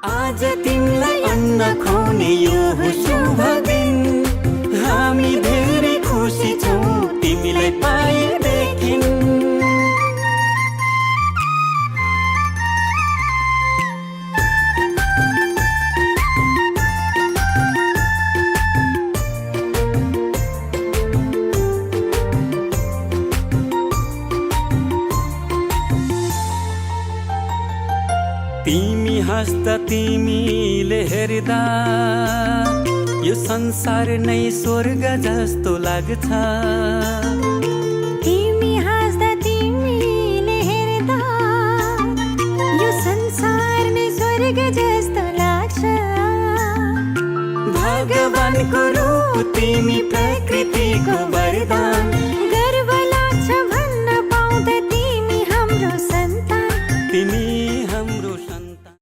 आज तिमीलाई अन्न खुवाउने यो हो शुभ दिन। हामी धेरै खुसी छौँ तिमीलाई पाएदेखि। तिमी हाँस्दा तिमीले हेर्दा यो संसार नै स्वर्ग जस्तो लाग्छ। तिमी हाँस्दा तिमीले हेर्दा यो संसार नै स्वर्ग जस्तो लाग्छ। भगवानको रूप तिमी प्रकृतिको वरदान।